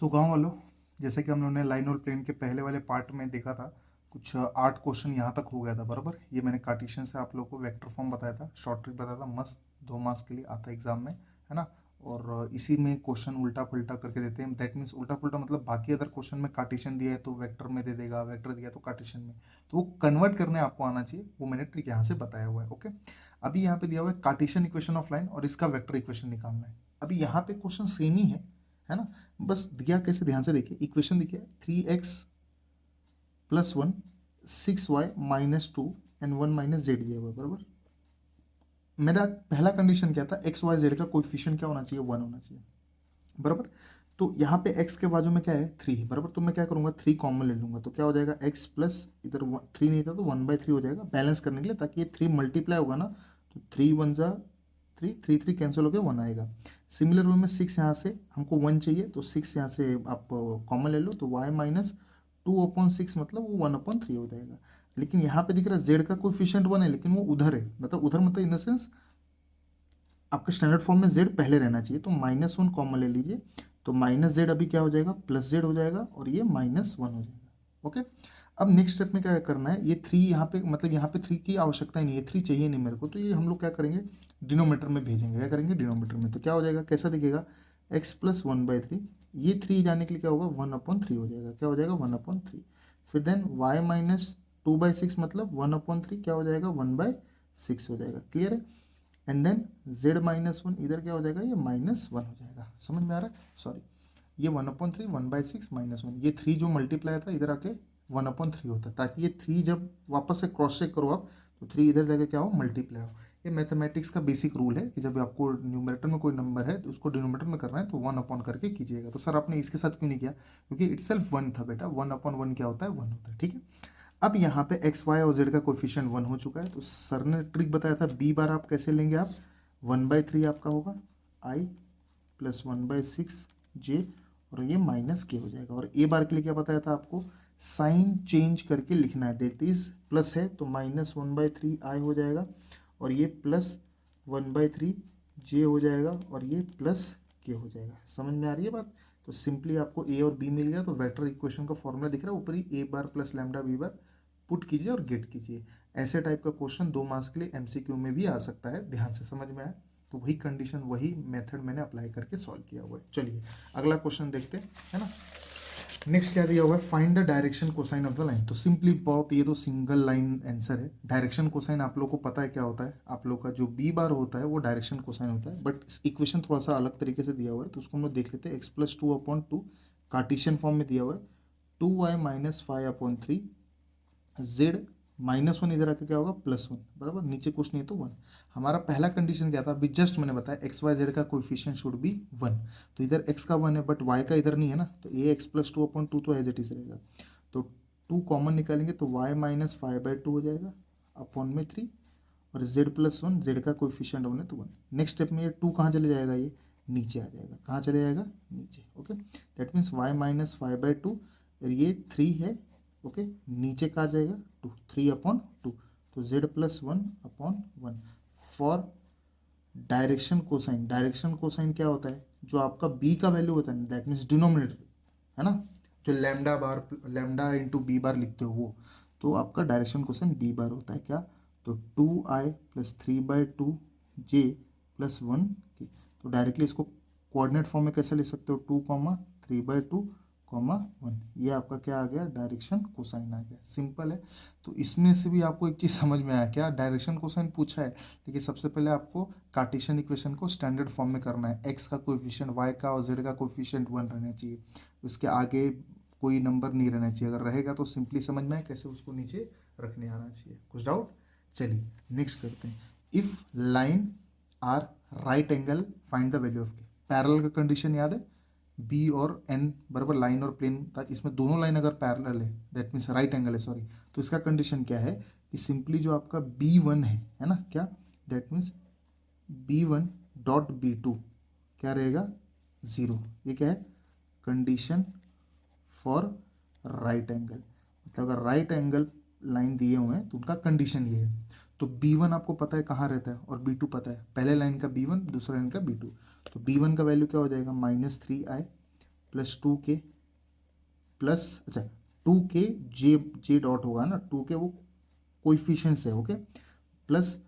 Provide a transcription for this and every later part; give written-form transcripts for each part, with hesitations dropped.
सो गाँव वालों, जैसे कि हम लोगों ने लाइन और प्लेन के पहले वाले पार्ट में देखा था, कुछ 8 क्वेश्चन यहाँ तक हो गया था बराबर। ये मैंने कार्टेशियन से आप लोगों को वेक्टर फॉर्म बताया था, शॉर्ट ट्रिक बताया था, मस्त 2 मार्क्स के लिए आता है एग्जाम में, है ना। और इसी में क्वेश्चन उल्टा पुल्टा करके देते हैं। दैट मीन्स उल्टा पुल्टा मतलब बाकी अदर क्वेश्चन में कार्टेशियन दिया है तो वेक्टर में दे देगा, वेक्टर दिया तो कार्टेशियन में, तो वो कन्वर्ट करने आपको आना चाहिए। वो मैंने ट्रिक यहाँ से बताया हुआ है। ओके, अभी यहाँ पे दिया हुआ है कार्टेशियन इक्वेशन ऑफ लाइन और इसका वेक्टर इक्वेशन निकालना है। अभी यहाँ पे क्वेश्चन सेम ही है ना। बस दिया कैसे, ध्यान से देखिए, इक्वेशन देखिए 3x+1 6y-2 एंड 1 - z दिया हुआ है बराबर। मेरा पहला कंडीशन क्या था, एक्स वाई जेड का कोएफिशिएंट क्या होना चाहिए, 1 होना चाहिए बराबर। तो यहाँ पे x के बाजू में क्या है, 3 बराबर। तो मैं क्या करूँगा, 3 कॉमन ले लूँगा, तो क्या हो जाएगा x प्लस इधर 3 नहीं था तो 1/3 हो जाएगा, बैलेंस करने के लिए, ताकि ये 3 मल्टीप्लाई होगा ना, तो 3 1 जा 3, 3 3 कैंसिल होकर 1 आएगा। सिमिलर वे में 6 यहाँ से हमको 1 चाहिए, तो 6 यहाँ से आप कॉमन ले लो, तो y-2/6 मतलब वो 1/3 हो जाएगा। लेकिन यहाँ पे दिख रहा है z का कोएफिशिएंट 1 है, लेकिन वो उधर है, मतलब उधर मतलब इन द सेंस आपके स्टैंडर्ड फॉर्म में z पहले रहना चाहिए, तो -1 कॉमन ले लीजिए, तो -z अभी क्या हो जाएगा, +z हो जाएगा, और ये -1 हो जाएगा। ओके, अब नेक्स्ट स्टेप में क्या करना है, ये 3 यहाँ पे, मतलब यहाँ पे 3 की आवश्यकता ही नहीं है, 3 चाहिए नहीं मेरे को, तो ये हम लोग क्या करेंगे, डिनोमीटर में भेजेंगे। क्या करेंगे, डिनोमीटर में। तो क्या हो जाएगा, कैसा दिखेगा, x+1/3, ये 3 जाने के लिए क्या होगा, 1/3 हो जाएगा। क्या हो जाएगा, 1/3। फिर देन y-2/6 मतलब 1/3 क्या हो जाएगा, 1/6 हो जाएगा। क्लियर है। एंड देन z-1 इधर क्या हो जाएगा, ये -1 हो जाएगा। समझ में आ रहा है, सॉरी, ये 1/3 1/6 -1, ये 3 जो मल्टीप्लाई था इधर आके 1/3 होता है, ताकि ये 3 जब वापस से क्रॉस चेक करो आप, तो 3 इधर जाके क्या हो, मल्टीप्लाई हो। ये मैथमेटिक्स का बेसिक रूल है कि जब आपको न्यूमरेटर में कोई नंबर है तो उसको डिनोमिनेटर में करना है तो 1 करके कीजिएगा। तो सर आपने इसके साथ क्यों नहीं किया, क्योंकि इटसेल्फ 1 था बेटा, 1/1 क्या होता है, 1 होता है। ठीक है, अब यहाँ पे एक्स वाई और जेड का कोफिशिएंट 1 हो चुका है, तो सर ने ट्रिक बताया था, बी बार आप कैसे लेंगे, आप 1/3 आपका होगा i प्लस 1/6 जे, और ये -k हो जाएगा। और ए बार के लिए क्या बताया था आपको, साइन चेंज करके लिखना है, दैट इज प्लस है तो -1/3 i हो जाएगा, और ये +1/3 जे हो जाएगा, और ये +k हो जाएगा। समझ में आ रही है बात। तो सिंपली आपको ए और बी मिल गया, तो वेक्टर इक्वेशन का फॉर्मूला दिख रहा है ऊपर ही, A bar plus lambda B bar, put कीजिए और गेट कीजिए। ऐसे टाइप का क्वेश्चन 2 मार्क्स के लिए एमसीक्यू में भी आ सकता है, ध्यान से समझ में आया। तो वही कंडीशन, वही मेथड मैंने अप्लाई करके सॉल्व किया हुआ है। चलिए अगला क्वेश्चन देखते हैं, है ना। नेक्स्ट क्या दिया हुआ है, find the direction cosine of the line. तो सिंपली बहुत, ये तो सिंगल लाइन आंसर है। डायरेक्शन कोसाइन आप लोग को पता है क्या होता है, आप लोग का जो बी बार होता है वो डायरेक्शन कोसाइन होता है, बट इक्वेशन थोड़ा सा अलग तरीके से दिया हुआ है, तो उसको हम लोग देख लेते हैं। x+2/2 कार्टेशियन फॉर्म में दिया हुआ है, 2y-5/3 z -1 इधर आके क्या होगा, +1 बराबर, नीचे कुछ नहीं तो 1। हमारा पहला कंडीशन क्या था, अभी जस्ट मैंने बताया, एक्स वाई जेड का कोएफिशिएंट शुड बी 1, तो इधर x का 1 है बट y का इधर नहीं है ना, तो ये x+2/2 तो एज इट इज रहेगा। तो 2 कॉमन निकालेंगे तो y-5/2 हो जाएगा अपॉन में 3, और z+1, z का कोएफिशिएंट 1 है तो 1। नेक्स्ट स्टेप में ये 2 कहाँ चले जाएगा, ये नीचे आ जाएगा, कहाँ चले जाएगा, नीचे। ओके, दैट मीन्स y-5/2, और ये 3 है। ओके, नीचे कहाँ जाएगा, 2, 3/2, तो z+1/1 for direction cosine. Direction cosine क्या होता है, जो आपका b का वैल्यू होता है, दैट मीन्स डिनोमिनेटर, है ना, जो लैम्डा बार, लैम्डा इंटू बी बार लिखते हो वो, तो आपका डायरेक्शन कोसाइन b बार होता है। क्या, तो 2i + 3/2 j + 1 k। तो डायरेक्टली इसको कोऑर्डिनेट फॉर्म में कैसे लिख सकते हो, 2, 3/2, 1, ये आपका क्या आ गया, डायरेक्शन कोसाइन आ गया। सिंपल है। तो इसमें से भी आपको एक चीज़ समझ में आया क्या, डायरेक्शन कोसाइन पूछा है, देखिए सबसे पहले आपको कार्टेशियन इक्वेशन को स्टैंडर्ड फॉर्म में करना है, एक्स का कोएफिशिएंट, वाई का और जेड का कोएफिशिएंट 1 रहना चाहिए, उसके आगे कोई नंबर नहीं रहना चाहिए। अगर रहेगा तो सिंपली समझ में आए कैसे उसको नीचे रखने आना चाहिए। कुछ डाउट, चलिए नेक्स्ट करते हैं। If line are right angle find the value of k. Parallel का कंडीशन याद है, बी और एन बराबर लाइन और प्लेन था, इसमें दोनों लाइन अगर पैरेलल है, दैट मीन्स राइट एंगल है, सॉरी, तो इसका कंडीशन क्या है कि सिंपली जो आपका B1 है ना, क्या, दैट मीन्स B1.B2 क्या रहेगा, 0। ये क्या है, कंडीशन फॉर राइट एंगल, मतलब अगर राइट एंगल लाइन दिए हुए हैं तो उनका कंडीशन ये है। तो B1 आपको पता है कहाँ रहता है, और B2 पता है, पहले लाइन का B1 दूसरा लाइन का B2, तो B1 का वैल्यू क्या हो जाएगा, -3i प्लस 2k प्लस, अच्छा 2k जे डॉट होगा ना, 2k वो कोइफिशिएंट्स है, ओके, प्लस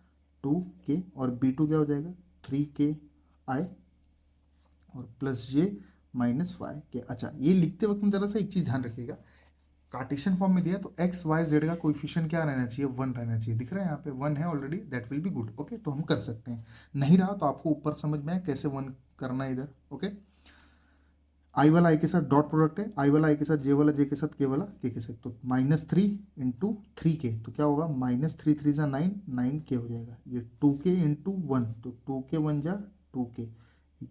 2k और b2 क्या हो जाएगा 3k आई और प्लस j माइनस 5k। अच्छा ये लिखते वक्त में जरा सा एक चीज़ ध्यान रखिएगा, कार्टेशियन फॉर्म में दिया तो एक्स वाई जेड का कोइफिशिएंट क्या रहना चाहिए 1 रहना चाहिए, दिख रहा है यहाँ पे 1 है already, that will be good, okay, तो हम कर सकते हैं। नहीं रहा तो आपको ऊपर समझ में आए कैसे 1 करना है इधर, ओके। आई वाला आई के साथ डॉट प्रोडक्ट है, आई वाला आई के साथ जे वाला जे के साथ के वाला के साथ, तो -3 इंटू 3k तो क्या होगा -3 3 जा 9 9k हो जाएगा, ये 2k इंटू 1 तो 2k 1 जा 2k,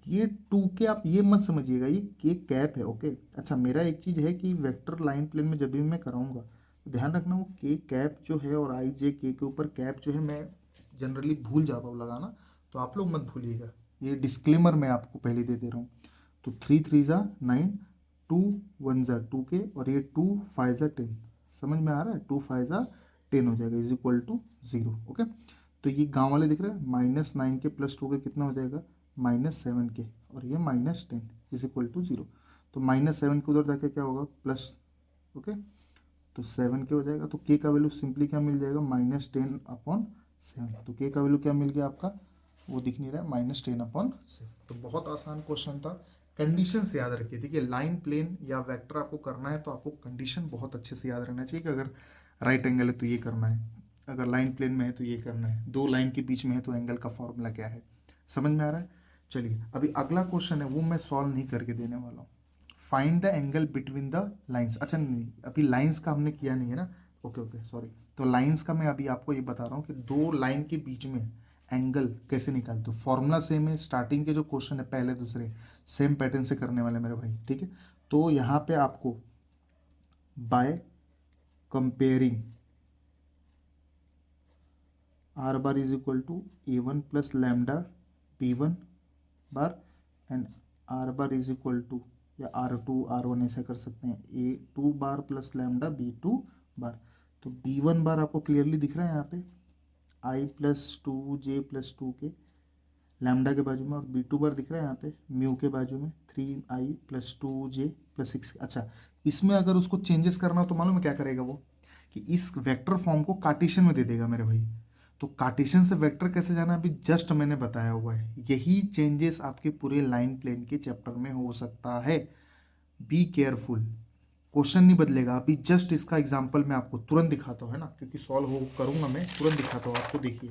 ये 2k आप ये मत समझिएगा ये के कैप है, ओके। अच्छा मेरा एक चीज़ है कि वेक्टर लाइन प्लेन में जब भी मैं कराऊंगा तो ध्यान रखना वो के कैप जो है और आई जे के ऊपर कैप जो है मैं जनरली भूल जाता हूँ लगाना, तो आप लोग मत भूलिएगा, ये डिस्क्लेमर मैं आपको पहले दे रहा हूँ। तो 3 3 जा 9, 2 1 जा 2k और ये 2 5 जा 10, समझ में आ रहा है, 2 5 जा 10 हो जाएगा इज इक्वल टू 0, ओके। तो ये गांव वाले दिख रहे हैं -9k प्लस 2k कितना हो जाएगा -7k और ये -10 इज इक्वल टू 0, तो -7 के उधर जाके क्या होगा प्लस, ओके, तो 7k हो जाएगा, तो k का वैल्यू सिंपली क्या मिल जाएगा -10/7, तो k का वैल्यू क्या मिल गया आपका, वो दिख नहीं रहा है -10/7। तो बहुत आसान क्वेश्चन था, कंडीशन से याद रखिए, देखिए लाइन प्लेन या वेक्टर आपको करना है तो आपको कंडीशन बहुत अच्छे से याद रहना चाहिए कि अगर राइट एंगल है तो ये करना है, अगर लाइन प्लेन में है तो ये करना है, दो लाइन के बीच में है तो एंगल का फॉर्मूला क्या है, समझ में आ रहा है। चलिए अभी अगला क्वेश्चन है वो मैं सॉल्व नहीं करके देने वाला हूँ, find the angle between the lines. अच्छा नहीं अभी लाइंस का हमने किया नहीं है ना, ओके ओके सॉरी, तो लाइंस का मैं अभी आपको ये बता रहा हूँ कि दो लाइन के बीच में एंगल कैसे निकालते हो, फॉर्मूला सेम है, स्टार्टिंग के जो क्वेश्चन है पहले दूसरे सेम पैटर्न से करने वाले मेरे भाई, ठीक है। तो यहाँ पे आपको by comparing r bar is equal to A1 plus lambda B1 bar and r bar is equal to या R2 R1 ऐसा कर सकते हैं A2 बार प्लस लैम्डा B2 बार, तो B1 बार आपको क्लियरली दिख रहा है यहाँ पे I plus 2J plus 2K lambda के बाजू में, और B2 बार दिख रहा है यहाँ पे म्यू के बाजू में 3I प्लस 2J प्लस 6। अच्छा इसमें अगर उसको चेंजेस करना हो तो मालूम है क्या करेगा वो, कि इस वेक्टर फॉर्म को कार्टेशियन में दे देगा मेरे भाई, तो कार्टेशियन से वेक्टर कैसे जाना अभी जस्ट मैंने बताया हुआ है, यही चेंजेस आपके पूरे लाइन प्लेन के चैप्टर में हो सकता है, बी केयरफुल, क्वेश्चन नहीं बदलेगा। अभी जस्ट इसका एग्जांपल मैं आपको तुरंत दिखाता हूँ, है ना, क्योंकि सॉल्व हो करूँगा मैं तुरंत दिखाता हूँ आपको, देखिए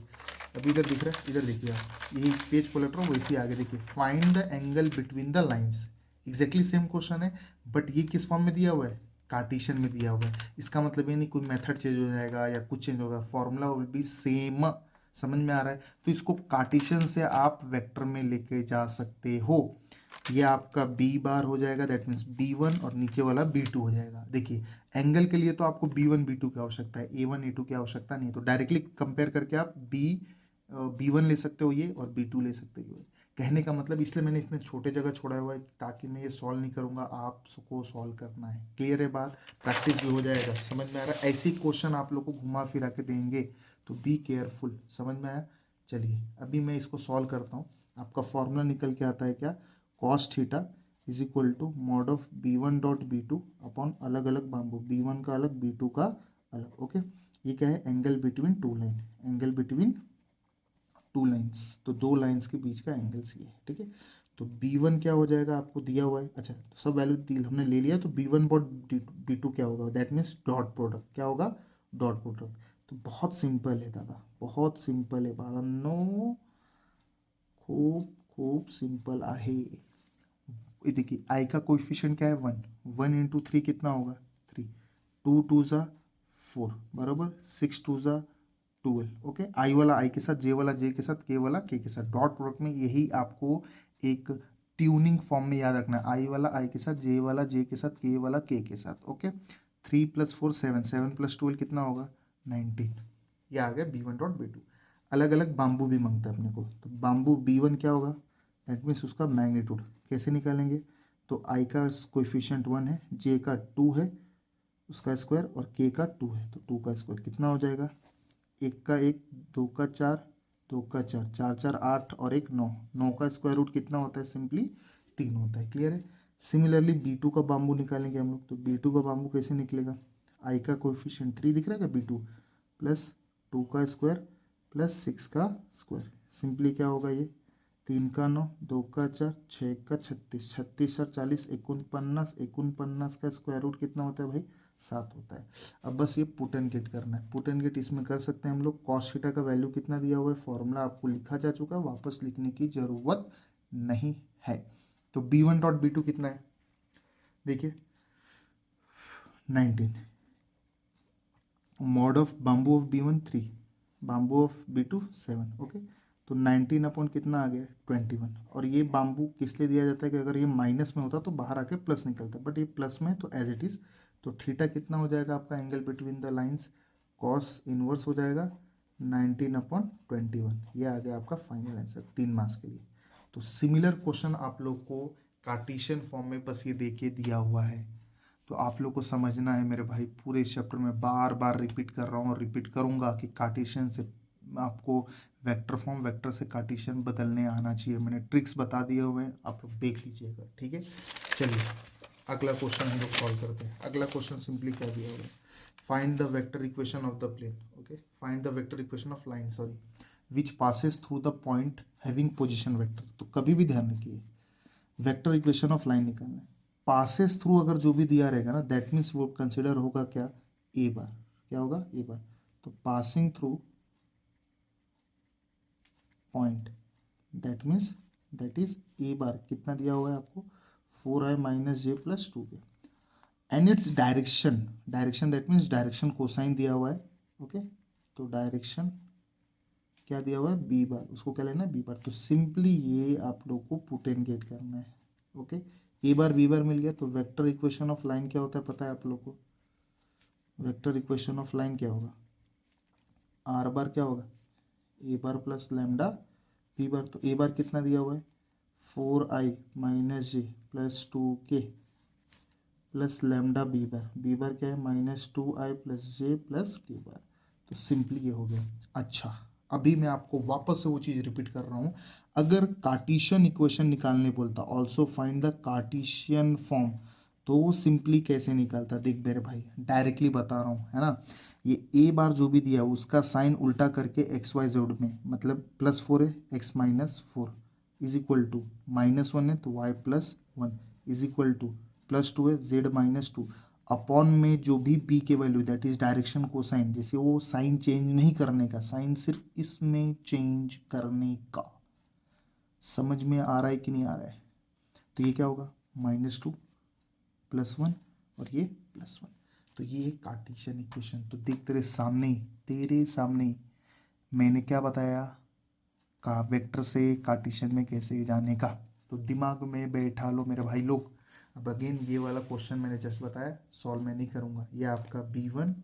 अभी इधर दिख रहा है, इधर देखिए आप यही पेज पलट रहा हूँ वैसे आगे देखिए, find the angle between the lines, exactly same question है बट ये किस फॉर्म में दिया हुआ है, कार्टेशियन में दिया हुआ है, इसका मतलब ये नहीं कोई मेथड चेंज हो जाएगा या कुछ चेंज होगा, फॉर्मूला विल बी सेम, समझ में आ रहा है। तो इसको कार्टेशियन से आप वेक्टर में लेके जा सकते हो, ये आपका बी बार हो जाएगा, दैट मीन्स B1 और नीचे वाला B2 हो जाएगा। देखिए एंगल के लिए तो आपको B1 B2 की आवश्यकता है, A1 A2 की आवश्यकता नहीं है, तो डायरेक्टली कंपेयर करके आप B1 ले सकते हो ये और B2 ले सकते हो ये, कहने का मतलब इसलिए मैंने इतने छोटे जगह छोड़ा हुआ है ताकि मैं ये सॉल्व नहीं करूँगा, आपको सॉल्व करना है, क्लियर है बात, प्रैक्टिस भी हो जाएगा, समझ में आ रहा है। ऐसे क्वेश्चन आप लोग को घुमा फिरा के देंगे तो बी केयरफुल, समझ में आया। चलिए अभी मैं इसको सॉल्व करता हूँ, आपका फॉर्मूला निकल के आता है क्या, cos theta is equal to mod of B1 dot B2 upon अलग अलग बाम्बू, B1 का अलग B2 का अलग, ओके। ये क्या है, angle between two line, angle between two lines, तो दो लाइंस के बीच का एंगल्स ये है, ठीक है। तो B1 क्या हो जाएगा आपको दिया हुआ है, अच्छा तो सब वैल्यू हमने ले लिया, तो B1 बॉट B2 क्या होगा, दैट मीन्स डॉट प्रोडक्ट, क्या होगा डॉट प्रोडक्ट। तो बहुत सिंपल है दादा, बहुत सिंपल है बाळांनो, खूब खूब सिंपल आहे। ये देखिए आई का कोएफिशिएंट क्या है 1, 1 इंटू 3 कितना होगा 3, 2 2 ज़ा 4 बराबर, 6 2 ज़ा 12, ओके। आई वाला आई के साथ, जे वाला जे के साथ, के वाला के साथ, डॉट प्रोडक्ट में यही आपको एक ट्यूनिंग फॉर्म में याद रखना है, आई वाला आई के साथ, जे वाला जे के साथ, के वाला के साथ, ओके। 3 + 4 7, 7 + 12 कितना होगा 19, ये आ गया B1 डॉट B2। अलग अलग बाम्बू भी मांगता है अपने को, तो बाम्बू B1 क्या होगा, दैट मीन्स उसका मैग्नीट्यूड कैसे निकालेंगे, तो आई का कोएफिशिएंट 1 है, जे का 2 है उसका स्क्वायर और के का 2 है, तो 2 का स्क्वायर कितना हो जाएगा, एक का एक, दो का चार, दो का चार, चार चार 8 और एक 9, 9 का स्क्वायर रूट कितना होता है, सिंपली 3 होता है, क्लियर है। सिमिलरली B2 का बाम्बू निकालेंगे हम लोग, तो B2 का बाम्बू कैसे निकलेगा, आई का कोएफिशिएंट 3 दिख रहा है क्या, B2 प्लस 2 का स्क्वायर प्लस 6 का स्क्वायर, सिंपली क्या होगा ये, 3 का 9, 2 का 4, 6 का 36, 36 और 40 49, 49 का स्क्वायर रूट कितना होता है भाई, 7 होता है। अब बस ये पुट एंड गेट करना है, पुट एंड गेट इसमें कर सकते हैं हम लोग, कॉस थीटा का वैल्यू कितना दिया हुआ है, फॉर्मूला आपको लिखा जा चुका है, वापस लिखने की जरूरत नहीं है। तो B1.B2 कितना है, देखिए 19, mod of bamboo of B1 3, bamboo of B2 7, okay. तो 19 अपॉन कितना आ गया 21, और ये बाम्बू किस लिए दिया जाता है कि अगर ये माइनस में होता तो बाहर आके प्लस निकलता, बट ये प्लस में तो एज इट इज़। तो थीटा कितना हो जाएगा आपका angle between the lines, cos inverse हो जाएगा 19 अपॉन 21, ये आ गया आपका फाइनल आंसर 3 मार्क्स के लिए। तो सिमिलर क्वेश्चन आप लोग को कार्टेशियन फॉर्म में बस ये दे के दिया हुआ है, तो आप लोग को समझना है मेरे भाई, पूरे इस चैप्टर में बार बार रिपीट कर रहा हूँ और रिपीट करूँगा कि कार्टेशियन से आपको वेक्टर फॉर्म, वेक्टर से कार्टेशियन बदलने आना चाहिए, मैंने ट्रिक्स बता दिए हुए हैं, आप लोग देख लीजिएगा, ठीक है। चलिए अगला क्वेश्चन हम लोग सॉल्व करते हैं। अगला क्वेश्चन सिंपली क्या दिया हुआ है, find the vector equation of the plane, okay, find the vector equation of line, sorry, which passes through the point having position vector. तो कभी भी ध्यान रखिए, वेक्टर इक्वेशन ऑफ लाइन निकालना है, पासेस थ्रू अगर जो भी दिया रहेगा ना, दैट मीन्स वो कंसिडर होगा क्या, ए बार, क्या होगा ए बार। तो passing through point, that means that is A bar, कितना दिया हुआ है आपको 4i माइनस जे प्लस 2 के, and its direction, direction that means direction cosine दिया हुआ है, ओके। तो डायरेक्शन क्या दिया हुआ है बी बार, उसको क्या लेना है बी बार। तो सिंपली ये आप लोग को पुट एंड गेट करना है, ओके। ए बार बी बार मिल गया, तो वेक्टर इक्वेशन ऑफ लाइन क्या होता है पता है आप लोग को, वेक्टर इक्वेशन ऑफ लाइन क्या होगा, आर बार क्या होगा A bar plus lambda B bar. तो ए बार कितना दिया हुआ है 4i minus J plus 2k plus lambda B bar क्या है -2i प्लस जे प्लस के बार। तो सिंपली ये हो गया। अच्छा, अभी मैं आपको वापस से वो चीज़ रिपीट कर रहा हूँ, अगर कार्टेशियन इक्वेशन निकालने बोलता also find the Cartesian form, तो वो सिंपली कैसे निकालता, देख मेरे भाई डायरेक्टली बता रहा हूँ, है ना। ये ए बार जो भी दिया उसका साइन उल्टा करके एक्स वाई जेड में, मतलब +4 है एक्स -4 इज इक्वल टू -1 है तो y +1 इज इक्वल टू +2 है z -2 अपॉन में जो भी b के वैल्यू दैट इज डायरेक्शन को साइन, जैसे वो साइन चेंज नहीं करने का, साइन सिर्फ इसमें चेंज करने का। समझ में आ रहा है कि नहीं आ रहा है। तो ये क्या होगा -2 +1 और ये +1, तो ये है कार्टेशियन इक्वेशन। तो देख तेरे सामने ही मैंने क्या बताया, का वेक्टर से कार्टेशियन में कैसे जाने का, तो दिमाग में बैठा लो मेरे भाई लोग। अब अगेन ये वाला क्वेश्चन मैंने जस्ट बताया, सॉल्व मैं नहीं करूँगा, ये आपका B1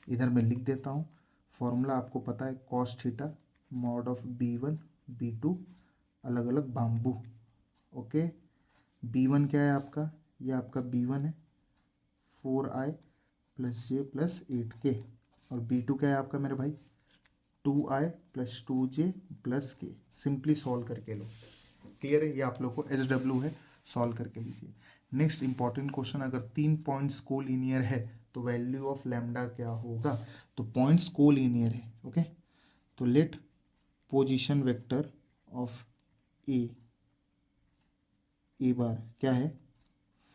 इधर मैं लिख देता हूँ। फॉर्मूला आपको पता है cos theta mod of B1 B2 अलग अलग बाम्बू, ओके। B1 क्या है आपका, ये आपका B1 है 4i प्लस जे प्लस 8k, और B2 क्या है आपका मेरे भाई 2i प्लस 2j प्लस के। सिंपली सॉल्व करके लो, क्लियर है, ये आप लोग को SW है, सॉल्व करके लीजिए। नेक्स्ट इंपॉर्टेंट क्वेश्चन, अगर 3 पॉइंट्स को लीनियर है तो वैल्यू ऑफ लैम्डा क्या होगा। तो पॉइंट्स को लीनियर है, ओके। तो लेट पोजीशन वेक्टर ऑफ ए बार क्या है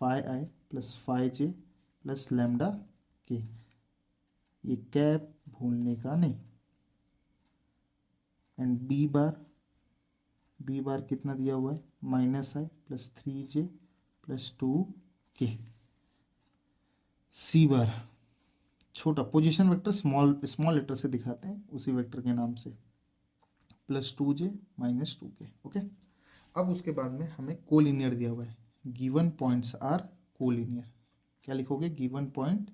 5i plus 5j plus lambda के, ये कैप भूलने का नहीं। एंड बी बार कितना दिया हुआ है -i plus 3j plus 2k। सी बार छोटा पोजीशन वेक्टर स्मॉल लेटर से दिखाते हैं उसी वेक्टर के नाम से, +2j -2k, ओके। अब उसके बाद में हमें कोलिनियर दिया हुआ है, गिवन पॉइंट्स आर कोलिनियर, क्या लिखोगे गिवन पॉइंट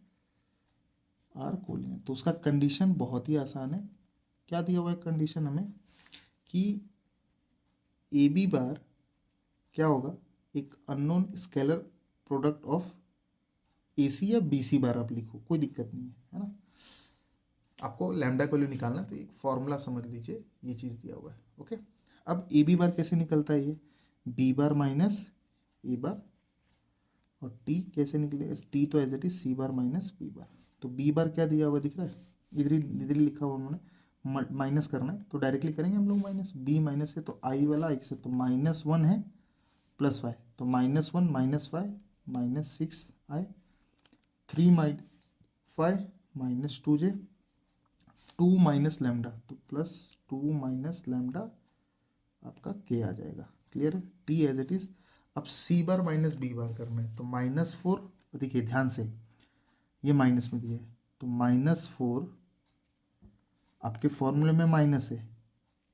आर कोलिनियर। तो उसका कंडीशन बहुत ही आसान है, क्या दिया हुआ है कंडीशन हमें कि ए बी बार क्या होगा एक अननोन स्केलर प्रोडक्ट ऑफ ए सी या बी सी बार, आप लिखो कोई दिक्कत नहीं है ना। आपको लैम्डा का वैल्यू निकालना है तो एक फॉर्मूला समझ लीजिए, ये चीज़ दिया हुआ है, ओके। अब ए बी बार कैसे निकलता है, ये बी बार माइनस ए बार और टी कैसे निकलेगा, टी तो as it is c bar minus b bar. तो बी बार क्या दिया हुआ दिख रहा है, इधर ही लिखा हुआ उन्होंने, माइनस करना है तो डायरेक्टली करेंगे हम लोग माइनस, बी माइनस है तो आई वाला आई से, तो -1 है प्लस वाई, तो -1 minus y -6i, 3 minus 2j, 2 minus lambda तो +2 माइनस लैम्डा आपका के आ जाएगा। क्लियर है, टी एज इट इज। अब सी बार माइनस बी बार करना है तो -4, देखिए ध्यान से ये माइनस में दिया है तो -4 आपके फॉर्मूले में माइनस है,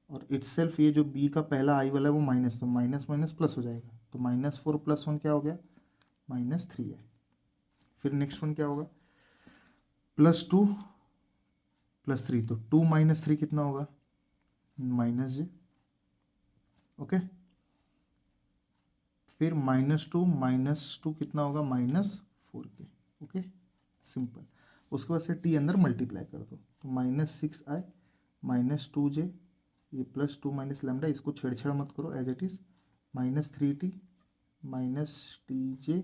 और इटसेल्फ ये जो बी का पहला आई वाला है वो माइनस, तो माइनस माइनस प्लस हो जाएगा, तो -4 + 1 क्या हो गया, -3 है। फिर नेक्स्ट वन क्या होगा, +2 + 3, तो 2 - 3 कितना होगा, -j। ओके, फिर -2 कितना होगा, -4k। Okay, simple. उसके बाद से टी अंदर मल्टीप्लाई कर दो, तो -6i -2j, ये +2 माइनस लैम्डा, इसको छेड़छाड़ मत करो, as it is -3t -tj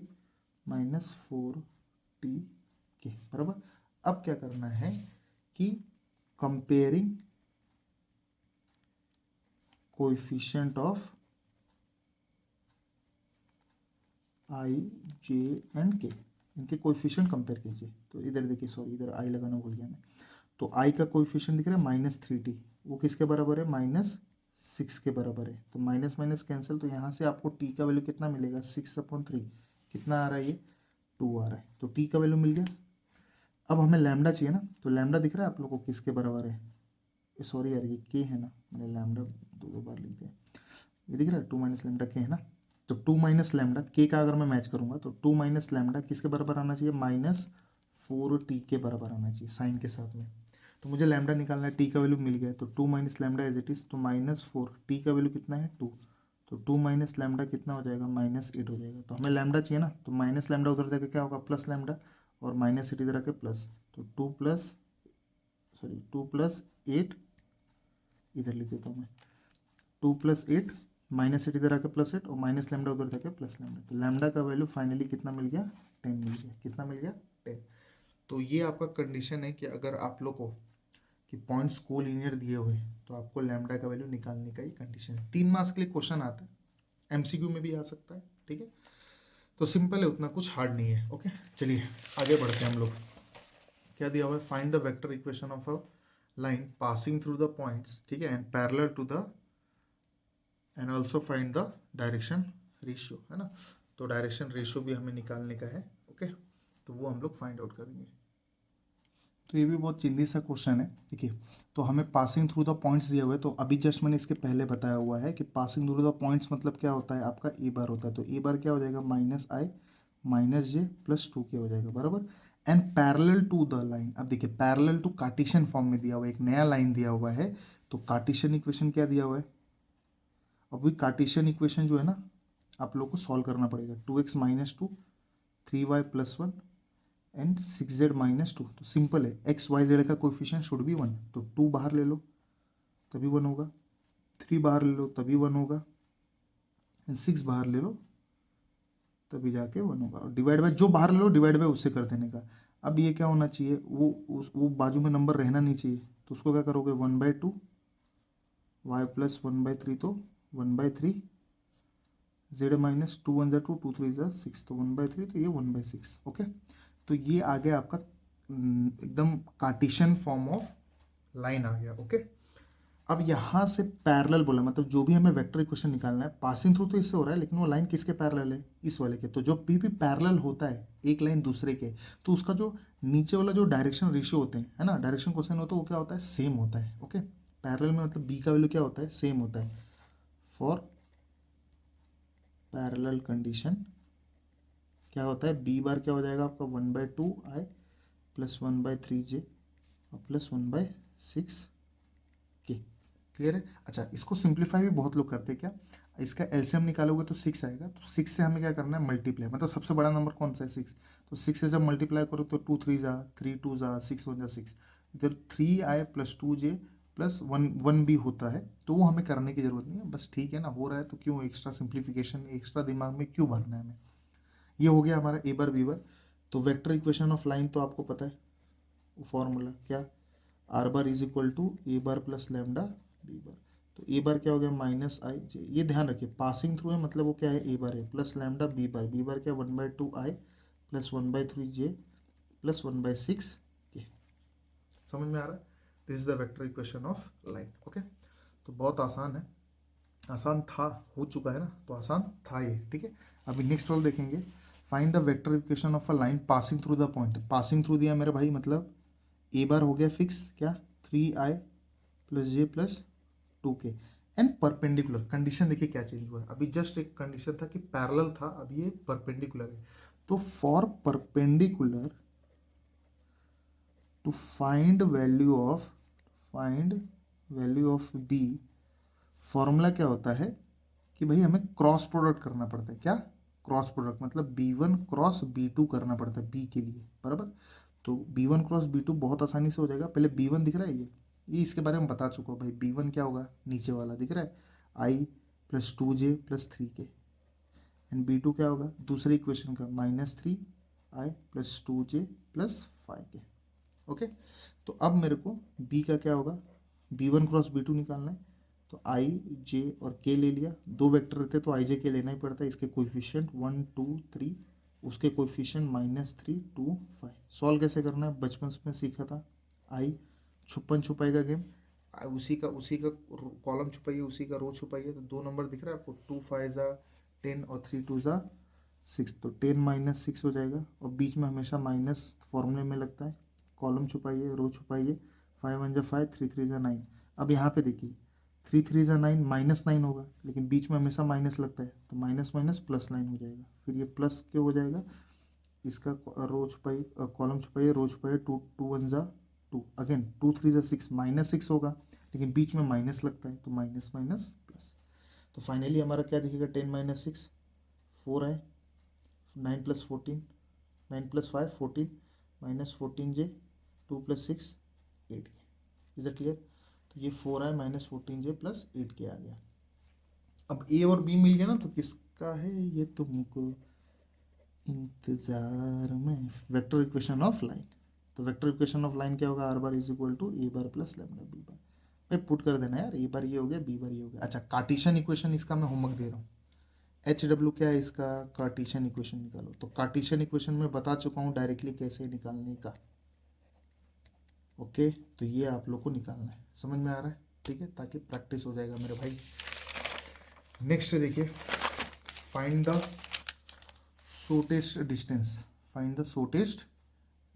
-4tk बराबर। अब क्या करना है कि comparing coefficient of I J and के, इनके कोएफिशिएंट कंपेयर कीजिए। तो इधर देखिए, सॉरी इधर आई लगाना भूल गया मैं, तो आई का कोएफिशिएंट दिख रहा है -3t, वो किसके बराबर है, -6 के बराबर है, तो माइनस माइनस कैंसिल, तो यहाँ से आपको टी का वैल्यू कितना मिलेगा, 6/3, कितना आ रहा है ये, 2 आ रहा है, तो टी का वैल्यू मिल गया। अब हमें लैम्डा चाहिए ना, तो लैम्डा दिख रहा है आप लोगों को किसके बराबर है, सॉरी यार ये के है ना, मैंने लैम्डा दो बार लिख दिया, ये दिख रहा है 2 माइनस लैम्डा के है ना, तो 2 माइनस लैम्डा के का अगर मैं मैच करूंगा तो 2 माइनस लैम्डा किसके बराबर आना चाहिए, -4t के बराबर आना चाहिए साइन के साथ में। तो मुझे लैम्डा निकालना है, टी का वैल्यू मिल गया, तो 2 minus lambda as it is, तो -4, टी का वैल्यू कितना है 2, तो 2 माइनस लैम्डा कितना हो जाएगा, -8 हो जाएगा। तो हमें लैम्डा चाहिए ना, तो माइनस लैम्डा उधर जाके क्या होगा, प्लस लैम्डा, और -8 इधर आके प्लस, तो 2 + 8 इधर लिख देता हूँ मैं, 2 + 8 -8 इधर आके +8 और माइनस लैम्डा उधर जाके प्लस लैम्डा, तो लैम्डा का वैल्यू फाइनली कितना मिल गया, 10 मिल गया। कितना मिल गया, 10। तो ये आपका कंडीशन है कि अगर आप लोग को कि पॉइंट्स को लीनियर दिए हुए तो आपको लैम्डा का वैल्यू निकालने का ही कंडीशन है। 3 मार्क्स के लिए क्वेश्चन आता है, एमसीक्यू में भी आ सकता है, ठीक है। तो सिंपल है, उतना कुछ हार्ड नहीं है। ओके, चलिए आगे बढ़ते हैं हम लोग। क्या दिया हुआ है, find the vector equation of a line passing through the points, ठीक है, and parallel to the, and also find the direction ratio, है ना। तो डायरेक्शन रेशियो भी हमें निकालने का है। ओके, तो वो हम लोग फाइंड आउट करेंगे। तो ये भी बहुत चिंदी सा क्वेश्चन है, देखिए। तो हमें पासिंग थ्रू द पॉइंट्स दिए हुए, तो अभी जस्ट मैंने इसके पहले बताया हुआ है कि पासिंग थ्रू द पॉइंट्स मतलब क्या होता है, आपका ए बार होता है, तो ए बार क्या हो जाएगा, -i -j + 2k हो जाएगा बराबर। And parallel to the line, अब देखिए पैरेलल टू कार्टेशियन फॉर्म में दिया हुआ है, एक नया लाइन दिया हुआ है, तो कार्टेशियन इक्वेशन क्या दिया हुआ है, अब वही कार्टेशियन इक्वेशन जो है ना, आप लोग को सॉल्व करना पड़ेगा। 2x - 2 3y + 1 एंड 6z - 2, तो सिंपल है, एक्स वाई जेड का कोएफिशिएंट शुड बी 1, तो 2 बाहर ले लो तभी 1 होगा, 3 बाहर ले लो तभी 1 होगा, एंड 6 बाहर ले लो तभी जाके 1 होगा, और डिवाइड बाय, जो बाहर ले लो डिवाइड बाय उससे कर देने का। अब ये क्या होना चाहिए, वो बाजू में नंबर रहना नहीं चाहिए, तो उसको क्या करोगे, 1/2 y + 1/3, तो 1/3 z - 2 1 2 2 3 6, तो 1/3, तो ये 1/6। ओके, तो ये आ गया आपका एकदम कार्टेशियन फॉर्म ऑफ लाइन आ गया। ओके, अब यहाँ से पैरेलल बोला, मतलब जो भी हमें वेक्टर इक्वेशन निकालना है, पासिंग थ्रू तो इससे हो रहा है, लेकिन वो लाइन किसके पैरेलल है, इस वाले के। तो जो भी पैरेलल होता है एक लाइन दूसरे के, तो उसका जो नीचे वाला जो डायरेक्शन रेशियो होते हैं, है ना, डायरेक्शन क्वेश्चन होता है, वो क्या होता है, सेम होता है। ओके, पैरेलल में मतलब बी का वैल्यू क्या होता है, सेम होता है। फॉर पैरेलल कंडीशन क्या होता है, बी बार क्या हो जाएगा आपका, 1/2i + 1/3j और +1/6 के। क्लियर है। अच्छा, इसको सिंप्लीफाई भी बहुत लोग करते हैं, क्या, इसका एलसीएम निकालोगे तो 6 आएगा, तो 6 से हमें क्या करना है, मल्टीप्लाई, मतलब सबसे बड़ा नंबर कौन सा है, 6, तो 6 से जब मल्टीप्लाई करो तो 2 3 जा 3 2 जा 6 1 जा 6, इधर 3i + 2j + 1 भी होता है, तो वो हमें करने की जरूरत नहीं है, बस ठीक है ना, हो रहा है तो क्यों एक्स्ट्रा सिंप्लीफिकेशन, एक्स्ट्रा दिमाग में क्यों भरना है हमें। ये हो गया हमारा ए बार बी बार। तो वेक्टर इक्वेशन ऑफ लाइन तो आपको पता है वो फॉर्मूला क्या, r bar is equal to a bar plus lambda B bar. तो ए बार क्या हो गया माइनस आई जे, ये ध्यान रखिए पासिंग थ्रू है मतलब वो क्या है ए बार है, प्लस लैम्डा बी बार क्या 1/2 आई प्लस 1/3 जे प्लस 1/6 के। समझ में आ रहा है? This is the vector equation of line. Okay, तो बहुत आसान है, आसान था, हो चुका है ना, तो आसान था ये, ठीक है। अभी नेक्स्ट वाला देखेंगे, find the vector equation of a line passing through the point. Passing through दिया मेरे भाई, मतलब ए बार हो गया फिक्स क्या 3i plus J plus 2k and perpendicular. Condition देखिए क्या चेंज हुआ है, अभी जस्ट एक कंडीशन था कि पैरेलल था, अभी ये परपेंडिकुलर है। तो for perpendicular to find value of b, formula क्या होता है कि भाई हमें क्रॉस प्रोडक्ट करना पड़ता है। क्या क्रॉस प्रोडक्ट, मतलब b1 क्रॉस b2 करना पड़ता है b के लिए, बराबर। तो b1 क्रॉस b2 बहुत आसानी से हो जाएगा। पहले b1 दिख रहा है, ये इसके बारे में बता चुका हूँ भाई। b1 क्या होगा, नीचे वाला दिख रहा है आई plus 2j plus 3k, and b2 क्या होगा दूसरे इक्वेशन का -3i plus 2j plus 5k। Okay, तो अब मेरे को b का क्या होगा, b1 क्रॉस b2 निकालना है। तो आई जे और के ले लिया, दो वेक्टर रहते तो आई जे के लेना ही पड़ता है। इसके कोएफिशिएंट 1 2 3, उसके कोएफिशिएंट -3 2 5। सॉल्व कैसे करना है बचपन में सीखा था, आई छुपन छुपाई का गेम, उसी का कॉलम छुपाइए, उसी का रो छुपाइए। तो दो नंबर दिख रहा है आपको, 2 5 ज़ा 10 और 3 2 ज़ा 6, तो 10 - 6 हो जाएगा। और बीच में हमेशा माइनस फॉर्मूले में लगता है। कॉलम छुपाइए, रो छुपाइए, 5 1 ज़ा 5 3 3 ज़ा 9। अब यहाँ पे देखिए 3 3 ज़ा 9 -9 होगा, लेकिन बीच में हमेशा माइनस लगता है, तो माइनस माइनस प्लस 9 हो जाएगा। फिर ये प्लस के हो जाएगा, इसका रो छुपाइए, कॉलम छुपाइए, रो छुपाइए, 2 2 1 ज़ा 2, अगेन 2 3 ज़ा 6 -6 होगा, लेकिन बीच में माइनस लगता है, तो माइनस माइनस प्लस। तो फाइनली हमारा क्या दिखेगा, 10 - 6 4 है, 9 + 14 9 + 5 14 -14j 2 + 6 8k। Is it clear? तो ये 4 है -14j प्लस 8k आ गया। अब ए और बी मिल गया ना, तो किसका है ये तुमको इंतजार में, वेक्टर इक्वेशन ऑफ लाइन। तो वेक्टर इक्वेशन ऑफ लाइन क्या होगा, r bar is equal to a bar plus lambda B bar. भाई पुट कर देना यार, ए बार ये हो गया, बी बार ये हो गया। अच्छा, कार्टेशियन इक्वेशन इसका मैं होमवर्क दे रहा हूँ। एच डब्ल्यू क्या है इसका, कार्टेशियन इक्वेशन निकालो। तो कार्टेशियन इक्वेशन में बता चुका हूँ डायरेक्टली कैसे निकालने का। ओके, तो ये आप लोग को निकालना है, समझ में आ रहा है, ठीक है, ताकि प्रैक्टिस हो जाएगा मेरे भाई। नेक्स्ट देखिए, find the shortest distance, find the shortest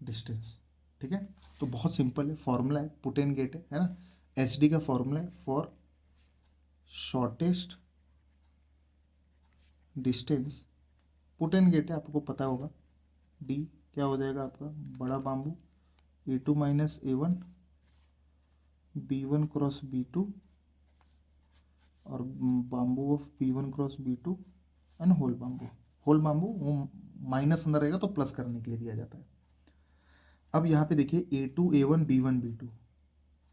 distance, ठीक है। तो बहुत सिंपल है, फॉर्मूला है, पुट एंड गेट है ना। एच डी का फॉर्मूला है for shortest distance, put and get है, आपको पता होगा। डी क्या हो जाएगा आपका, बड़ा bamboo A2 - A1 B1 cross B2 और बाम्बू of B1 cross B2 and whole बाम्बू। होल बाम्बू वो माइनस अंदर रहेगा तो प्लस करने के लिए दिया जाता है। अब यहाँ पे देखिए A2 A1 B1 B2,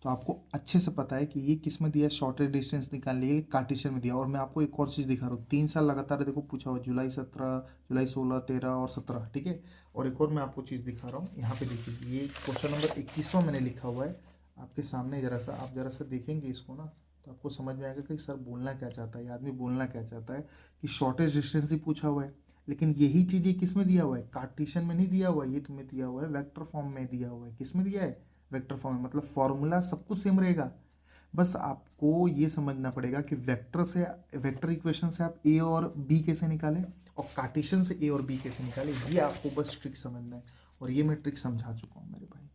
तो आपको अच्छे से पता है कि ये किस में दिया है, शॉर्टेज डिस्टेंस निकालने के लिए कार्टेशियन में दिया। और मैं आपको एक और चीज़ दिखा रहा हूँ, 3 साल लगातार देखो पूछा हुआ, जुलाई 17 जुलाई 16 13 और 17, ठीक है। और एक और मैं आपको चीज़ दिखा रहा हूँ, यहाँ पे देखिए ये क्वेश्चन नंबर 21वां मैंने लिखा हुआ है आपके सामने। आप जरा सा देखेंगे इसको ना, तो आपको समझ में आएगा कि सर बोलना क्या चाहता है, आदमी बोलना क्या चाहता है। कि शॉर्टेज डिस्टेंस ही पूछा हुआ है, लेकिन यही चीज़ ये किस में दिया हुआ है, कार्टेशियन में नहीं दिया हुआ है, ये तुम्हें दिया हुआ है वेक्टर फॉर्म में दिया हुआ है। किस में दिया है, वेक्टर फॉर्म में, मतलब फॉर्मूला सब कुछ सेम रहेगा। बस आपको ये समझना पड़ेगा कि वेक्टर इक्वेशन से आप ए और बी कैसे निकालें, और कार्टेशियन से ए और बी कैसे निकालें, ये आपको बस ट्रिक समझना है। और ये मैं ट्रिक समझा चुका हूँ मेरे भाई।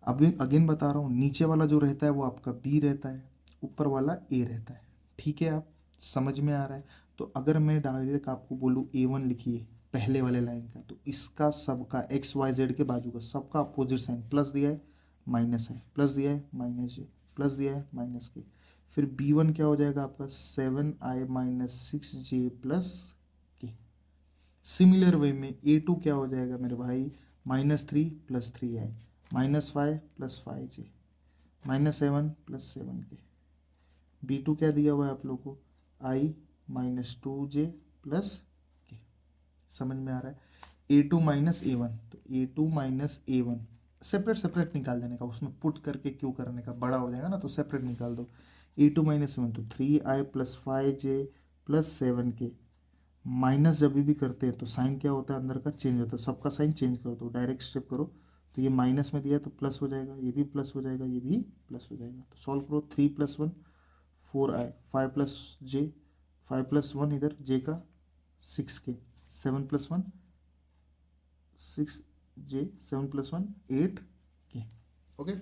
अभी अगेन बता रहा हूँ, नीचे वाला जो रहता है वो आपका बी रहता है, ऊपर वाला ए रहता है, ठीक है। आप समझ में आ रहा है? तो अगर मैं डायरेक्ट आपको बोलूँ A1 लिखिए पहले वाले लाइन का, तो इसका सबका एक्स वाई जेड के बाजू का सबका अपोजिट साइन, प्लस दिया है माइनस है, प्लस दिया है माइनस जे, प्लस दिया है माइनस के। फिर B1 क्या हो जाएगा आपका 7i - 6j प्लस के। सिमिलर वे में A2 क्या हो जाएगा मेरे भाई, -3 + 3i -5 + 5j -7 + 7k। B2 क्या दिया हुआ है आप लोग को, i - 2j प्लस के। समझ में आ रहा है। A2 माइनस A1, तो A2 minus A1 separate separate निकाल देने का, उसमें पुट करके क्यों करने का, बड़ा हो जाएगा ना, तो सेपरेट निकाल दो। A2 माइनस A1 तो 3i plus 5j plus 7k, minus जब भी करते हैं तो साइन क्या होता है, अंदर का चेंज होता है, सबका साइन चेंज कर दो, डायरेक्ट स्टेप करो। तो ये माइनस में दिया तो प्लस हो जाएगा, ये भी प्लस हो जाएगा, ये भी प्लस हो जाएगा। तो सॉल्व करो, 3 plus 1 4i, 5 plus j 5 plus 1 इधर j का 6k, 7 plus 1 6j, 7 plus 1 8k। Okay,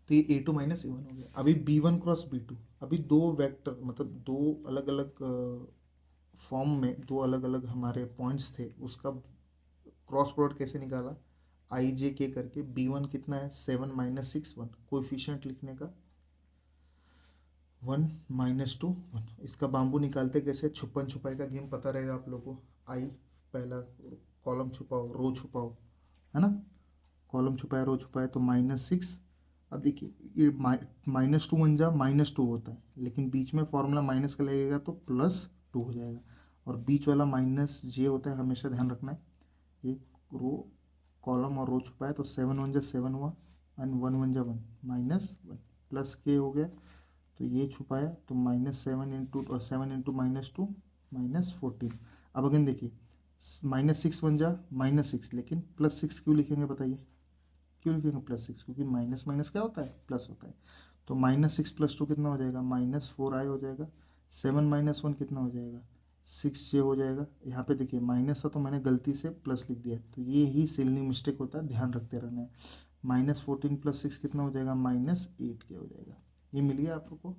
तो ये A2 माइनस A1 हो गया। अभी B1 क्रॉस B2, अभी दो वेक्टर मतलब दो अलग अलग फॉर्म में दो अलग अलग हमारे पॉइंट्स थे, उसका क्रॉस प्रोडक्ट कैसे निकाला, आई जे के करके। B1 कितना है 7 माइनस 6 1, कोएफिशिएंट लिखने का 1 माइनस 2 1। इसका बाम्बू निकालते कैसे, छुपन छुपाई का गेम पता रहेगा आप लोगों को। आई पहला कॉलम छुपाओ रो छुपाओ, है ना, कॉलम छुपाया रो छुपाया, तो -6। अब देखिए ये -2 वन जा -2 होता है, लेकिन बीच में फॉर्मूला माइनस का लगेगा तो +2 हो जाएगा, और बीच वाला -j होता है, हमेशा ध्यान रखना है। एक रो कॉलम और रो छुपाया तो 7 वन जा 7 हुआ, एंड 1 वन जा 1 -1 प्लस के हो गया, तो ये छुपाया तो -7 इंटू 7 इंटू -2 -14। अब अगेन देखिए -6 वन जा -6, लेकिन +6 क्यों लिखेंगे बताइए, क्यों लिखेंगे +6, क्योंकि माइनस माइनस क्या होता है, प्लस होता है। तो -6 + 2 कितना हो जाएगा, -4i हो जाएगा। 7 माइनस 1 कितना हो जाएगा, 6j हो जाएगा। यहाँ पे देखिए माइनस था तो मैंने गलती से प्लस लिख दिया, तो ये ही सिलनी मिस्टेक होता है, ध्यान रखते रहना है। -14 + 6 कितना हो जाएगा, -8k हो जाएगा। ये मिल गया आप लोग को।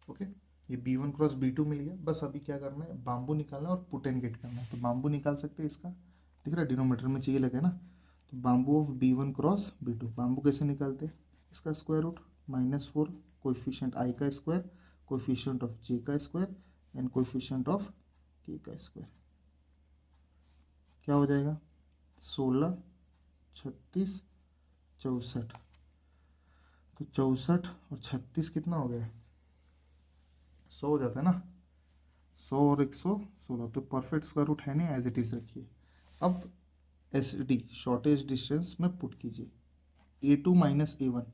ओके, ये B1 क्रॉस B2 मिल गया। बस अभी क्या करना है, बाम्बू निकालना है और पुट एंड गेट करना है। तो बाम्बू निकाल सकते हैं इसका, दिख रहा है डिनोमीटर में चाहिए लगे ना, तो bamboo of B1 cross B2, bamboo कैसे निकालते हैं, इसका स्क्वायर रूट -4, कोएफिशिएंट i का स्क्वायर, कोएफिशिएंट ऑफ j का square, and coefficient of k का स्क्वायर। क्या हो जाएगा, 16 36 64, तो 64 और 36 कितना हो गया, 100 हो जाता है ना, 100 और 116, तो परफेक्ट स्क्वायर रूट है नहीं, एज इट इज रखिए। अब SD शॉर्टेज डिस्टेंस में पुट कीजिए, A2 माइनस A1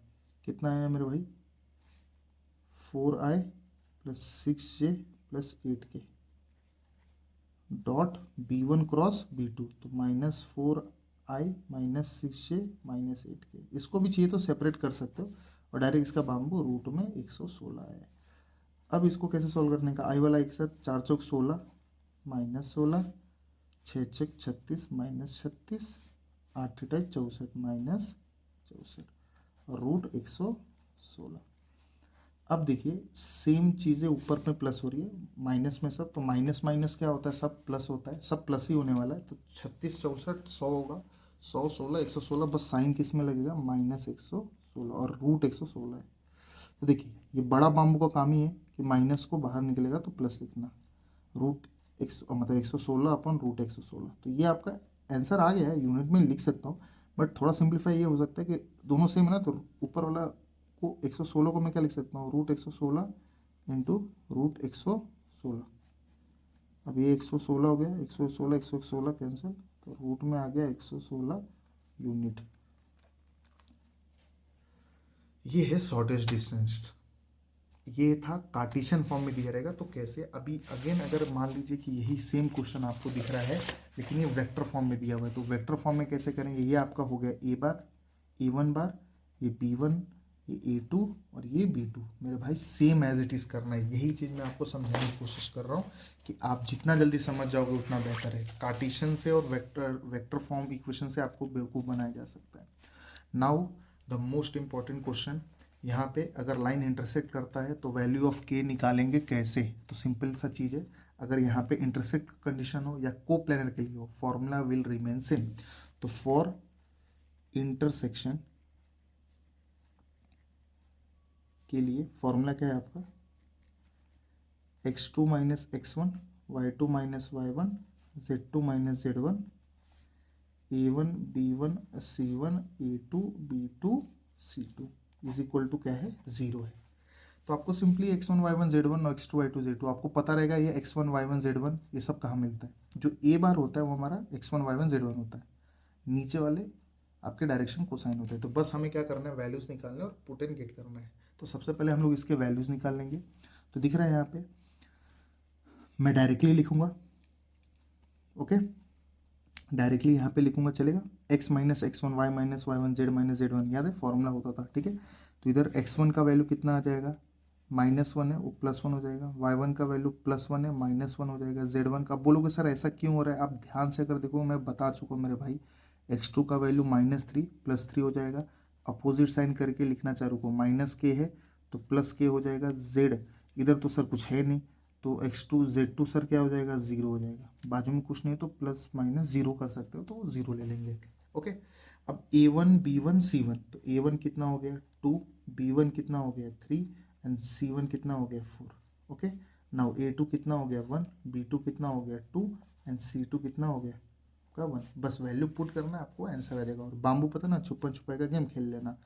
कितना आया मेरे भाई, 4i plus 6j plus 8k dot B1 cross B2, तो -4i -6j -8k। इसको भी चाहिए तो सेपरेट कर सकते हो, और डायरेक्ट इसका बाम्बू रूट में 116 है। अब इसको कैसे सॉल्व करने का, आई वाला एक साथ, 4 चौक 16 -16, 6 छक 36 -36, 8 थीटा 64 -64, और रूट 116। अब देखिए सेम चीज़ें ऊपर में प्लस हो रही है, माइनस में सब, तो माइनस माइनस क्या होता है, सब प्लस होता है, सब प्लस ही होने वाला है। तो 36 64 100 होगा, 100 16 116, बस साइन किस में लगेगा, -116, और रूट 116 है। तो देखिए ये बड़ा बाम्बू का काम ही है कि माइनस को बाहर निकलेगा तो प्लस लिखना, रूट मतलब 116 अपन रूट 116। तो ये आपका आंसर आ गया है, यूनिट में लिख सकता हूँ, बट थोड़ा सिंप्लीफाई ये हो सकता है कि दोनों सेम है ना, तो ऊपर वाला को 116 को मैं क्या लिख सकता हूँ, रूट 116 इंटू रूट 116। अब ये 116 हो गया, 116 116 कैंसिल, तो रूट में आ गया 116 यूनिट। ये है शॉर्टेज डिस्टेंस। ये था कार्टेशियन फॉर्म में दिया रहेगा, तो कैसे, अभी अगेन अगर मान लीजिए कि यही सेम क्वेश्चन आपको दिख रहा है लेकिन ये वेक्टर फॉर्म में दिया हुआ है, तो वेक्टर फॉर्म में कैसे करेंगे, ये आपका हो गया A बार A1 बार, ये B1, ये A2 और ये B2। मेरे भाई सेम एज इट इज़ करना है, यही चीज़ मैं आपको समझाने की कोशिश कर रहा हूँ कि आप जितना जल्दी समझ जाओगे उतना बेहतर है। कार्टेशियन से और वेक्टर फॉर्म इक्वेशन से आपको बेवकूफ़ बनाया जा सकता है। Now the most important question, यहाँ पे अगर लाइन इंटरसेक्ट करता है तो वैल्यू ऑफ के निकालेंगे कैसे, तो सिंपल सा चीज़ है, अगर यहाँ पे इंटरसेक्ट कंडीशन हो या कोप्लेनर के लिए हो, फॉर्मूला विल रिमेन सेम। तो फॉर इंटरसेक्शन के लिए फॉर्मूला क्या है आपका, x2 minus x1, y2 minus y1, z2 minus z1, a1 b1 c1 a2 b2 c2 is equal to क्या है, 0 है। तो आपको सिंपली x1 y1 z1 और x2 y2 z2 आपको पता रहेगा ये x1 y1 z1 ये सब कहाँ मिलता है। जो ए बार होता है वो हमारा x1 y1 z1 होता है, नीचे वाले आपके डायरेक्शन कोसाइन होते हैं। तो बस हमें क्या करना है, वैल्यूज़ निकालना है और पुट एंड गेट करना है। तो सबसे पहले हम लोग इसके वैल्यूज़ निकाल लेंगे। तो दिख रहा है यहाँ पे, मैं डायरेक्टली लिखूंगा, ओके डायरेक्टली यहाँ पे लिखूंगा, चलेगा। x minus x one y minus y one z minus z one, याद है फॉर्मूला होता था, ठीक है। तो इधर x1 का वैल्यू कितना आ जाएगा, -1 है, वो +1 हो जाएगा। y1 का वैल्यू +1 है, -1 हो जाएगा। z1 का, बोलोगे सर ऐसा क्यों हो रहा है, आप ध्यान से अगर देखो, मैं बता चुका हूँ मेरे भाई। x2 का वैल्यू -3 +3 हो जाएगा। अपोजिट साइन करके लिखना चाह रहा हूँ, -k है तो +k हो जाएगा। z इधर तो सर कुछ है नहीं, तो x2 z2 सर क्या हो जाएगा, 0 हो जाएगा। बाजू में कुछ नहीं तो प्लस माइनस 0 कर सकते हो, तो 0 ले लेंगे, ओके। अब a1 b1 c1, तो a1 कितना हो गया 2, b1 कितना हो गया 3 एंड c1 कितना हो गया 4, ओके। नाउ a2 कितना हो गया 1, b2 कितना हो गया 2 एंड c2 कितना हो गया का 1। बस वैल्यू पुट करना, आपको आंसर आ जाएगा। और बाम्बू पता ना, छुपन छुपाई का गेम खेल लेना।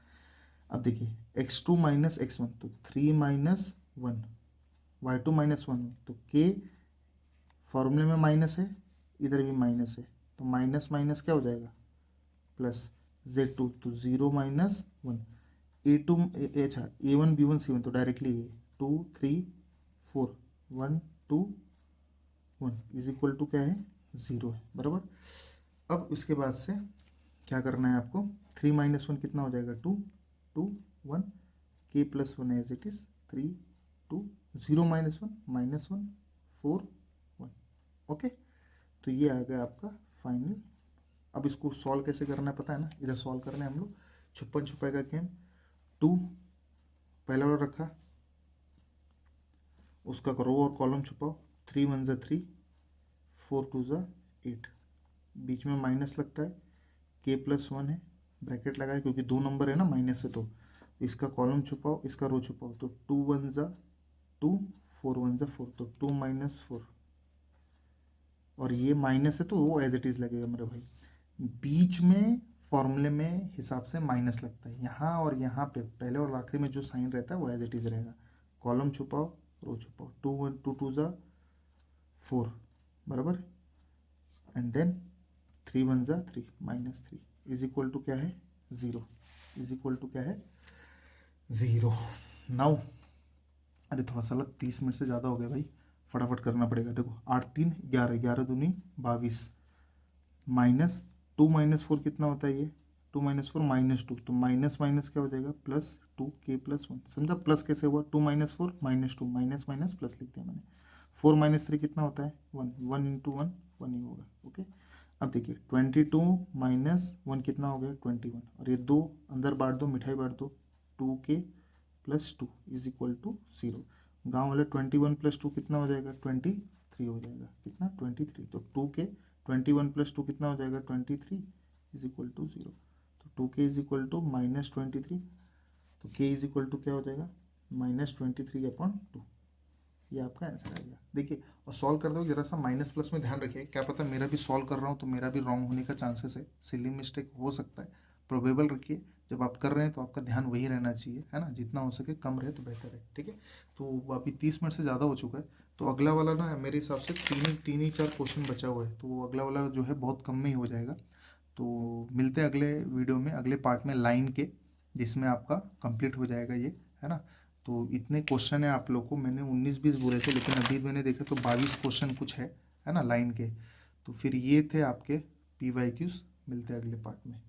अब देखिए x2 माइनस x1, तो 3 माइनस 1, y2 -1 तो k फॉर्मूले में माइनस है, इधर भी माइनस है, तो माइनस माइनस क्या हो जाएगा प्लस। z2 तो 0 -1, a2 अच्छा a1 b1 c1, तो डायरेक्टली ये 2 3 4 1 2 1 इज इक्वल टू क्या है 0 है, बराबर। अब उसके बाद से क्या करना है आपको, 3 -1 कितना हो जाएगा 2 2 1, k +1 as it is 3 2 0 -1 -1 4 1, okay. तो ये आ गया आपका फाइनल। अब इसको सॉल्व कैसे करना है पता है ना, इधर सॉल्व करना है हम लोग, छुपन छुपाई का गेम। 2 पहला वाला रखा, उसका रो और कॉलम छुपाओ, 3 1 ज़ा 3 4 2 ज़ा 8, बीच में माइनस लगता है, k +1 है, ब्रैकेट लगाए क्योंकि 2 नंबर है ना माइनस से, तो इसका कॉलम छुपाओ इसका रो छुपाओ, तो 2 1 ज़ा 2 4 1 ज़ा 4, तो 2 -4, और ये माइनस है तो वो एज इट इज़ लगेगा मेरे भाई। बीच में फॉर्मूले में हिसाब से माइनस लगता है, यहाँ और यहाँ पे पहले और आखिरी में जो साइन रहता है वो एज इट इज़ रहेगा। कॉलम छुपाओ रो छुपाओ, 2 1 2 2 ज़ा 4, बराबर, एंड देन 3 1 ज़ा 3 -3 इज इक्वल टू क्या है 0, इज इक्वल टू क्या है 0। नाउ अरे थोड़ा सा 30 मिनट से ज़्यादा हो गया भाई, फटाफट करना पड़ेगा। देखो 8 3 11, 11 दूनी 22, माइनस 2 -4 कितना होता है ये 2 -4 -2, तो माइनस माइनस क्या हो जाएगा +2 k +1, समझा। प्लस कैसे हुआ 2 -4 -2 माइनस माइनस प्लस लिख दिया मैंने। 4 -3 कितना होता है 1, 1 × 1 1 ही होगा, ओके। अब देखिए 22 -1 कितना हो गया 21, और ये 2 अंदर बांट दो, मिठाई बांट दो, 2k +2 इज इक्वल टू 0। गाँव वाले 21 + 2 कितना हो जाएगा 23 हो जाएगा, कितना 23, तो 2k 21 + 2 कितना हो जाएगा 23 इज इक्वल टू 0, तो 2k इज इक्वल टू -23, तो k इज इक्वल टू क्या हो जाएगा -23/2, ये आपका आंसर आ गया। देखिए और सॉल्व कर दो, जरा सा माइनस प्लस में ध्यान रखिए, क्या पता मेरा भी सॉल्व कर रहा हूँ तो मेरा भी रॉन्ग होने का चांसेस है, सिली मिस्टेक हो सकता है, प्रोबेबल रखिए। जब आप कर रहे हैं तो आपका ध्यान वही रहना चाहिए, है ना, जितना हो सके कम रहे तो बेहतर है, ठीक है। तो अभी 30 मिनट से ज़्यादा हो चुका है, तो अगला वाला ना मेरे हिसाब से तीन ही 4 क्वेश्चन बचा हुआ है, तो अगला वाला जो है बहुत कम में ही हो जाएगा। तो मिलते हैं अगले वीडियो में, अगले पार्ट में लाइन के, जिसमें आपका कंप्लीट हो जाएगा ये, है ना। तो इतने क्वेश्चन है आप लोग को, मैंने 19-20 बोले थे लेकिन अभी मैंने देखा तो 22 क्वेश्चन कुछ है ना लाइन के। तो फिर ये थे आपके PYQs, मिलते हैं अगले पार्ट में।